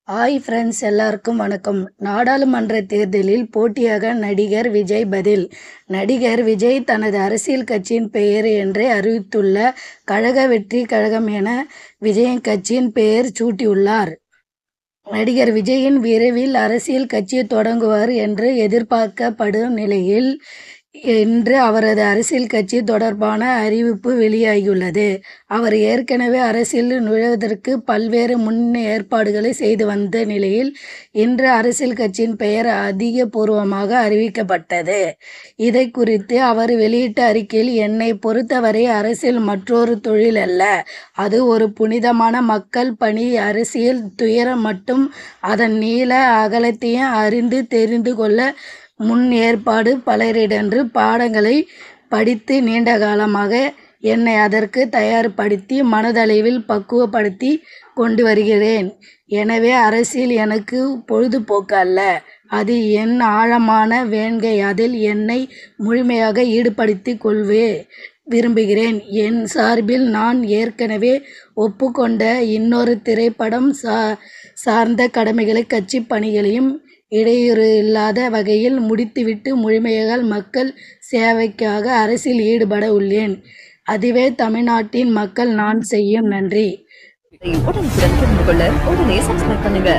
Hi friends, எல்லாருக்கும் வணக்கம். நாடாளுமன்ற தேர்தலில் போட்டியாக நடிகர் விஜய் பதில். நடிகர் விஜய் தனது அரசியல் கட்சியின் பெயர் என்றே அறிவித்துள்ள கழக வெற்றி கழகம் என விஜயின் கட்சியின் பெயர் சூட்டியுள்ளார். நடிகர் விஜயின் விரைவில் அரசியல் கட்சி தொடங்குவார் என்று எதிர்பார்க்கப்படும் நிலையில் இன்று அவரது அரசியல் கட்சி தொடர்பான அறிவிப்பு வெளியாகியுள்ளது. அவர் ஏற்கனவே அரசியலில் நுழைவதற்கு பல்வேறு முன் ஏற்பாடுகளை செய்து வந்த நிலையில் இன்று அரசியல் கட்சியின் பெயர் அதிகபூர்வமாக அறிவிக்கப்பட்டது. இதை குறித்து அவர் வெளியிட்ட அறிக்கையில், என்னை பொறுத்தவரை அரசியல் மற்றொரு தொழில் அல்ல, அது ஒரு புனிதமான மக்கள் பணி. அரசியல் துயரம் மட்டும் அதன் நீள அகலத்தையும் அறிந்து தெரிந்து கொள்ள முன் ஏற்பாடு பலரிடன்று பாடங்களை படித்து நீண்ட காலமாக என்னை அதற்கு தயார்படுத்தி மனதளவில் பக்குவப்படுத்தி கொண்டு வருகிறேன். எனவே அரசியல் எனக்கு பொழுதுபோக்கு அல்ல, அது என் ஆழமான வேட்கை. அதில் என்னை முழுமையாக ஈடுபடுத்திக் கொள்ளவே விரும்புகிறேன். என் சார்பில் நான் ஏற்கனவே ஒப்புக்கொண்ட இன்னொரு திரைப்படம் சார்ந்த கடமைகளை கட்சி பணிகளையும் இடையூறு இல்லாத வகையில் முடித்துவிட்டு முழுமையாக மக்கள் சேவைக்காக அரசியல் ஈடுபட உள்ளேன். அதுவே தமிழ்நாட்டின் மக்கள் நான் செய்யும் நன்றி. உடனுக்குடன் தெரிந்து கொள்ள உடனே சப்ஸ்கிரைப் பண்ணுங்க.